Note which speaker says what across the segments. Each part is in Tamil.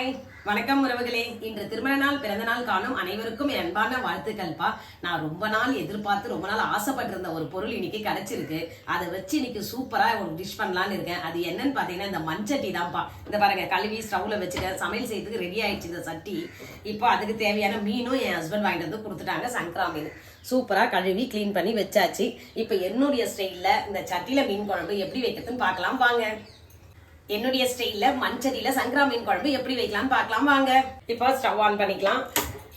Speaker 1: ஹாய் வணக்கம் உறவுகளே. இன்று திருமண நாள் பிறந்த நாள் காணும் அனைவருக்கும் என் அன்பான வாழ்த்துக்கள்ப்பா. நான் ரொம்ப நாள் எதிர்பார்த்து ரொம்ப நாள் ஆசைப்பட்டிருந்த ஒரு பொருள் இன்னைக்கு கிடைச்சிருக்கு. அதை வச்சு இன்னைக்கு சூப்பரா ஒரு டிஷ் பண்ணலான்னு இருக்கேன். அது என்னன்னு பாத்தீங்கன்னா இந்த மண்சட்டி தான்ப்பா. இந்த பாருங்க, கழுவி ஸ்டவ்ல வச்சுக்க சமையல் செய்யறதுக்கு ரெடி ஆயிடுச்சு இந்த சட்டி. இப்போ அதுக்கு தேவையான மீனும் என் ஹஸ்பண்ட் வாங்கிட்டு வந்து கொடுத்துட்டாங்க. சங்கரா மீன் சூப்பரா கழுவி கிளீன் பண்ணி வச்சாச்சு. இப்போ என்னுடைய ஸ்டைல்ல இந்த சட்டியில மீன் குழம்பு எப்படி வைக்கிறதுன்னு பார்க்கலாம் வாங்க. என்னுடைய ஸ்டைல்ல மண்சட்டியில சங்கரா மீன் குழம்பு எப்படி வைக்கலாம்னு பார்க்கலாம் வாங்க. இப்போ ஸ்டவ் ஆன் பண்ணிக்கலாம்.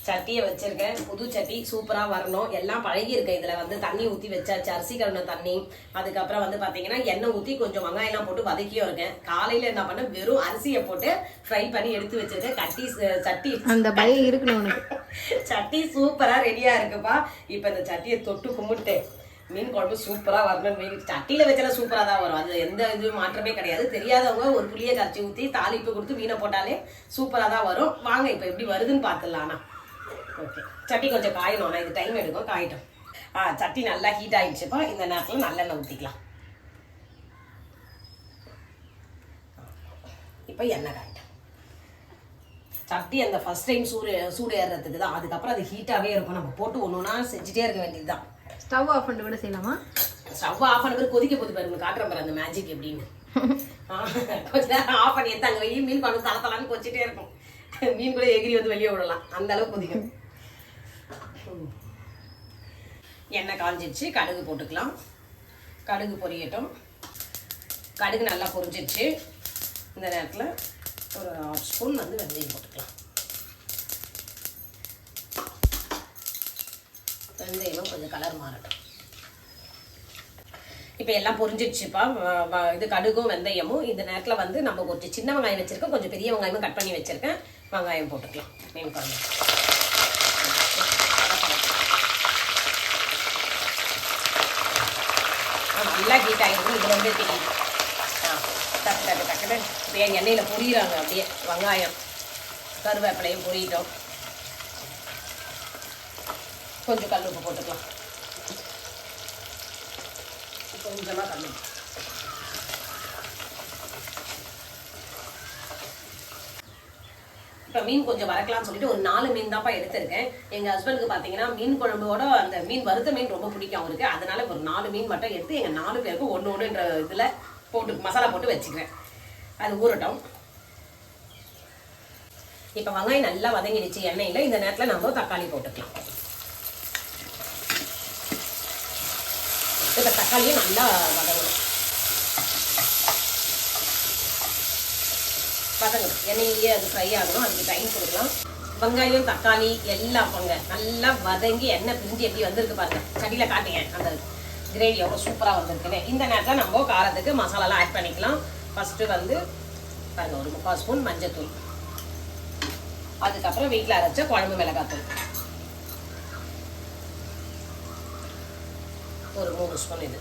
Speaker 1: சட்டியை வச்சிருக்கேன். புது சட்டி சூப்பரா வரணும். எல்லாம் பழகி இருக்கேன். இதுல வந்து தண்ணி ஊத்தி வச்சாச்சு, அரிசி கழுவின தண்ணி. அதுக்கப்புறம் வந்து பாத்தீங்கன்னா எண்ணெய் ஊத்தி கொஞ்சம் வெங்காயம் எல்லாம் போட்டு வதக்கியும் இருக்கேன். காலையில என்ன பண்ண வெறும் அரிசியை போட்டு ஃப்ரை பண்ணி எடுத்து வச்சிருக்கேன். சட்டி
Speaker 2: அந்த பயம் இருக்கணும்.
Speaker 1: சட்டி சூப்பரா ரெடியா இருக்குப்பா. இப்ப இந்த சட்டியை தொட்டு கும்பிட்டு மீன் குழம்பு சூப்பரா வரணும். மீன் சட்டியில வச்சாலும் சூப்பரா தான் வரும். அது எந்த இதுவும் மாற்றமே கிடையாது. தெரியாதவங்க ஒரு புளியை கரைச்சி ஊற்றி தாளிப்பு கொடுத்து மீனை போட்டாலே சூப்பரா தான் வரும். வாங்க இப்போ எப்படி வருதுன்னு பார்த்துடலாம். ஓகே, சட்டி கொஞ்சம் காயணும். ஆனால் இது டைம் எடுக்கும். காயிட்டோம். சட்டி நல்லா ஹீட் ஆயிடுச்சுப்பா. இந்த நேரத்தில் நல்லெண்ணெய் ஊற்றிக்கலாம். இப்போ எண்ணெய் காயிட்டோம். சட்டி அந்த ஃபர்ஸ்ட் டைம் சூடு ஏறுறதுக்கு தான். அதுக்கப்புறம் அது ஹீட்டாகவே இருக்கும். நம்ம போட்டு ஒன்று ஒன்றா செஞ்சுட்டே இருக்க வேண்டியது தான்.
Speaker 2: ஸ்டவ் ஆஃப் பண்ணிட்டு கூட செய்யலாமா?
Speaker 1: ஸ்டவ் ஆஃப் பண்ண கொதிக்க போது பாருங்க. காட்டுற பாரு அந்த மேஜிக் எப்படின்னு. கொஞ்ச நேரம் ஆஃப் பண்ணி எடுத்து அங்கே வெளியே மீன் குழம்பு தளத்தலான்னு கொச்சிட்டே இருக்கும். மீன் கூட எகிரி வந்து வெளியே விடலாம், அந்த அளவுக்கு கொதிக்கும். எண்ணெய் காஞ்சிடுச்சு. கடுகு போட்டுக்கலாம். கடுகு பொரியட்டும். கடுகு நல்லா பொரிஞ்சிடுச்சு. இந்த நேரத்தில் ஒரு 1/2 ஸ்பூன் வந்து வெந்தயம் போட்டுக்கலாம். வெந்தயமும் கொஞ்சம் கலர் மாறட்டும். இப்போ எல்லாம் பொரிஞ்சிடுச்சுப்பா. இது கடுகும் வெந்தயமும். இந்த நேரத்தில் வந்து நம்ம கொஞ்சம் சின்ன வெங்காயம் வச்சிருக்கோம், கொஞ்சம் பெரிய வெங்காயமும் கட் பண்ணி வச்சிருக்கேன். வெங்காயம் போட்டுக்கலாம். மீன் குழம்பு நல்லா ஹீட் ஆகிடும். இது வந்து தெரியும். டக்கு டக்கு டக்குன்னு அப்படியே எண்ணெயில் பொரியிறாங்க. அப்படியே வெங்காயம் கருவேப்பிலையும் பொரியிட்டோம். கொஞ்சம் கல் உப்பு போட்டுக்கலாம். கொஞ்சமாக கல் உப்பு. இப்போ மீன் கொஞ்சம் வறக்கலாம்னு சொல்லிட்டு ஒரு 4 மீன் தான்ப்பா எடுத்திருக்கேன். எங்கள் ஹஸ்பண்டுக்கு பார்த்தீங்கன்னா மீன் குழம்போட அந்த மீன் வறுத்த மீன் ரொம்ப பிடிக்கும் அவருக்கு. அதனால ஒரு 4 மீன் மட்டும் எடுத்து எங்கள் 4 பேருக்கும் ஒன்றுன்ற இதில் போட்டு மசாலா போட்டு வச்சுக்கிறேன். அது ஊறட்டும். இப்போ வெங்காயம் நல்லா வதங்கிடுச்சு எண்ணெயில். இந்த நேரத்தில் நம்ம தக்காளி போட்டுக்கலாம். இப்போ தக்காளியும் நல்லா வதங்கணும். எண்ணெயிலேயே அது ஃப்ரை ஆகணும். அதுக்கு டைம் கொடுக்கலாம். வெங்காயம் தக்காளி எல்லாம் நல்லா வதங்கி எண்ணெய் பிரிஞ்சு எப்படி வந்திருக்கு பாருங்க. சட்டியில் காட்டுங்க அந்த கிரேவி எவ்வளோ சூப்பராக வந்திருக்குன்னு. இந்த நேரத்தில் நம்ம காரத்துக்கு மசாலாலாம் ஆட் பண்ணிக்கலாம். ஃபஸ்ட்டு வந்து பாருங்க ஒரு 3/4 ஸ்பூன் மஞ்சத்தூள். அதுக்கப்புறம் வீட்டில் அரைச்ச குழம்பு மிளகாத்தூள் ஒரு 3 ஸ்பூன். இது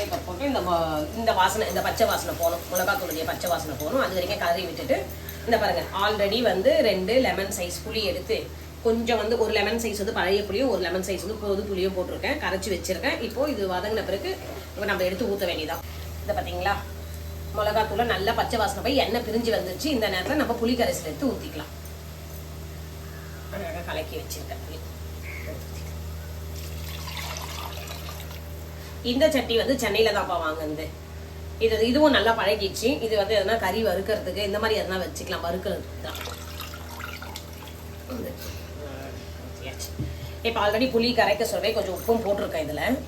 Speaker 1: இப்போ போட்டு இந்த வாசனை, இந்த பச்சை வாசனை போகணும். மிளகாத்தூளுடைய பச்சை வாசனை போகணும். அது வரைக்கும் கறி விட்டுட்டு இந்த பாருங்க ஆல்ரெடி வந்து 2 லெமன் சைஸ் புளி எடுத்து கொஞ்சம் வந்து ஒரு லெமன் சைஸ் வந்து பழைய புளியும் ஒரு லெமன் சைஸ் வந்து பொது புளியும் போட்டிருக்கேன். கரைச்சி வச்சிருக்கேன். இப்போ இது வதங்கின பிறகு இப்போ நம்ம எடுத்து ஊற்ற வேண்டியதான். இதை பார்த்தீங்களா, மிளகாத்தூளை நல்லா பச்சை வாசனை போய் எண்ணெய் பிரிஞ்சு வந்துருச்சு. இந்த நேரத்தில் நம்ம புளி கரைசல் எடுத்து ஊற்றிக்கலாம். அழகாக கலக்கி வச்சிருக்கேன் புளி. இந்த சட்டி வந்து சென்னையில தான்ப்பா வாங்குது. இதுவும் நல்லா பழகிடுச்சு. இது வந்து எதனா கறி வறுக்கிறதுக்கு இந்த மாதிரி எதனா வச்சுக்கலாம். வறுக்கிறதுக்கு தான். இப்போ ஆல்ரெடி புளி கரைக்க சொல்லவே கொஞ்சம் உப்பும் போட்டிருக்கேன் இதில்.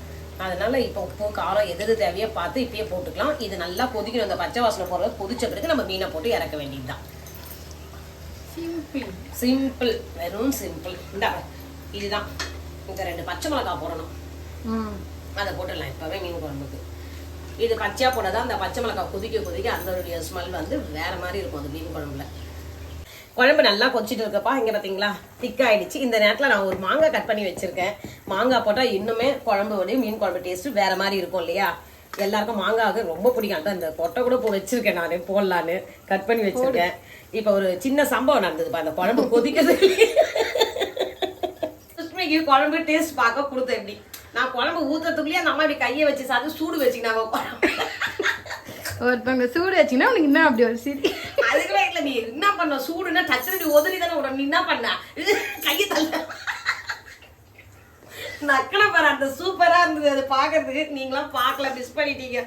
Speaker 1: அதனால இப்போ உப்பு காரம் எது தேவையோ பார்த்து இப்பயே போட்டுக்கலாம். இது நல்லா கொதிக்கணும். அந்த பச்சை வாசனை போடுறது கொதிச்ச பிறகு நம்ம மீனை போட்டு இறக்க வேண்டியதுதான். சிம்பிள், வெறும் சிம்பிள். இந்த இதுதான். இந்த 2 பச்சை மிளகா போடணும். அதை போட்டுடலாம் இப்போவே மீன் குழம்புக்கு. இது பச்சையாக போடாதான் அந்த பச்சை மிளகாய் கொதிக்க அதனுடைய ஸ்மெல் வந்து வேற மாதிரி இருக்கும் அந்த மீன் குழம்புல. குழம்பு நல்லா கொதிச்சுட்டு இருக்கப்பா. இங்கே பார்த்தீங்களா திக்காயிடுச்சு. இந்த நேரத்தில் நான் ஒரு மாங்காய் கட் பண்ணி வச்சிருக்கேன். மாங்காய் போட்டால் இன்னுமே குழம்போடைய மீன் குழம்பு டேஸ்ட்டு வேற மாதிரி இருக்கும் இல்லையா? எல்லாருக்கும் மாங்காய் ரொம்ப பிடிக்கும். இந்த கொட்டை கூட வச்சிருக்கேன் நான் போடலான்னு கட் பண்ணி வச்சிருக்கேன். இப்போ ஒரு சின்ன சம்பவம் நடந்ததுப்பா. அந்த குழம்பு கொதிக்கிறது குழம்பு டேஸ்ட் பார்க்க கொடுத்தேன். எப்படி நான் குழம்பு ஊத்துறதுக்குள்ளேயே அந்த அம்மா இப்படி கையை வச்சு சாப்பிட்டு சூடு வச்சுக்கினாங்க.
Speaker 2: ஒருத்தவங்க சூடு வச்சீங்கன்னா உனக்கு என்ன அப்படி ஒரு சிரி.
Speaker 1: அதுக்குலாம் இல்ல, நீ என்ன பண்ண சூடுன்னா டச்சு உதறி தானே விட, நீ என்ன பண்ண கையை தள்ள நக்கன பாரு. அந்த சூப்பரா இருந்தது அது பாக்குறதுக்கு. நீங்களாம் பார்க்கல, மிஸ் பண்ணிட்டீங்க.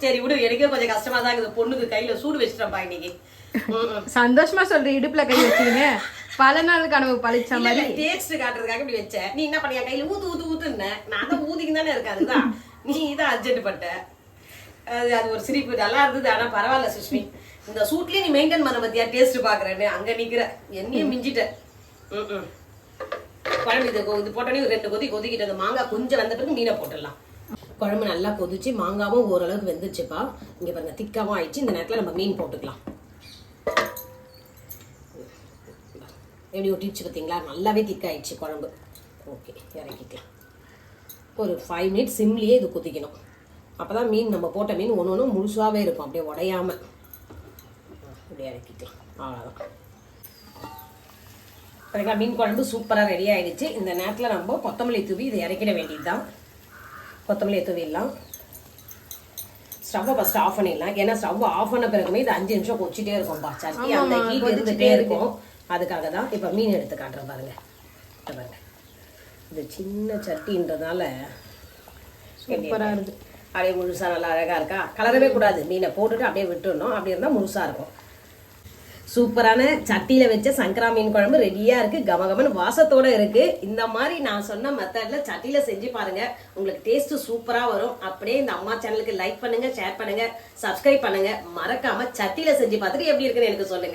Speaker 1: சரி விடு, எனக்கே கொஞ்சம் கஷ்டமா தான் இருக்குது. பொண்ணுக்கு கையில சூடு வச்சிட்டேன்ப்பா இன்னைக்கு.
Speaker 2: சந்தோஷமா சொல்றேன், இடுப்புல கை வச்சீங்க பல நாள் கனவு பழிச்ச மாதிரி.
Speaker 1: டேஸ்ட் காட்டுறதுக்காக இப்படி வச்சேன். நீ என்ன பண்ணியா கையில ஊத்து ஊத்து ஊத்துன்னு, நான் தான் ஊதிக்கு தானே இருக்கேன். அதுதான் நீ தான் அர்ஜென்ட் பட்ட. அது ஒரு சிரிப்பு நல்லா இருந்தது. ஆனா பரவாயில்ல சுஷ்மி, இந்த சூட்லயே நீ மெயின்டைன் பண்ண பத்தியா டேஸ்ட் பாக்குறேன்னு அங்க நிக்கிற. என்னையும் மிஞ்சிட்ட. குழம்பு இது போட்டோன்னே 2 கொதி கொதிக்கிட்டு அந்த மாங்காய் கொஞ்சம் வந்த பிறகு மீனை போட்டுடலாம். குழம்பு நல்லா கொதிச்சு மாங்காவும் ஓரளவுக்கு வெந்துச்சுப்பா. இங்க பாருங்க திக்காவும் ஆயிடுச்சு. இந்த நேரத்துல நம்ம மீன் போட்டுக்கலாம். எப்படி ஒட்டிடுச்சு பார்த்தீங்களா? நல்லாவே திக்காயிடுச்சு குழம்பு. ஓகே, இறக்கிக்கலாம். ஒரு 5 மினிட்ஸ் சிம்லேயே இது கொதிக்கணும். அப்போ தான் மீன் நம்ம போட்ட மீன் ஒன்று ஒன்று முழுசாகவே இருக்கும், அப்படியே உடையாமல். அப்படியே இறக்கிக்கலாம். அவ்வளோதான். அதுக்காக மீன் குழம்பு சூப்பராக ரெடி ஆகிடுச்சு. இந்த நேரத்தில் நம்ம கொத்தமல்லி தூவி இதை இறக்கிட வேண்டியது தான். கொத்தமல்லியை தூவிடலாம். ஸ்டவ்வை ஃபஸ்ட்டு ஆஃப் பண்ணிடலாம். ஏன்னா ஸ்டவ் ஆஃப் பண்ண பிறகுமே இது 5 நிமிஷம் கொச்சிட்டே இருக்கும்பா. சட்டி அந்த ஹீட் இருந்துகிட்டே இருக்கும். அதுக்காக தான் இப்போ மீன் எடுத்து காட்டுறேன் பாருங்க. பாருங்க, இது சின்ன சட்டின்றதுனால
Speaker 2: சூப்பராக இருக்குது.
Speaker 1: அப்படியே முழுசாக நல்லா அழகாக இருக்கா. கலரவே கூடாது, மீனை போட்டுட்டு அப்படியே விட்டுடணும். அப்படி இருந்தால் முழுசாக இருக்கும். சூப்பரான சட்டியில் வச்ச சங்கரா மீன் குழம்பு ரெடியாக இருக்குது. கமகமன் வாசத்தோடு இருக்குது. இந்த மாதிரி நான் சொன்ன மெத்தடில் சட்டியில் செஞ்சு பாருங்கள், உங்களுக்கு டேஸ்ட்டு சூப்பராக வரும். அப்படியே இந்த அம்மா சேனலுக்கு லைக் பண்ணுங்கள், ஷேர் பண்ணுங்கள், சப்ஸ்கிரைப் பண்ணுங்கள். மறக்காமல் சட்டியில் செஞ்சு பார்த்துட்டு எப்படி இருக்குன்னு எனக்கு சொல்லுங்கள்.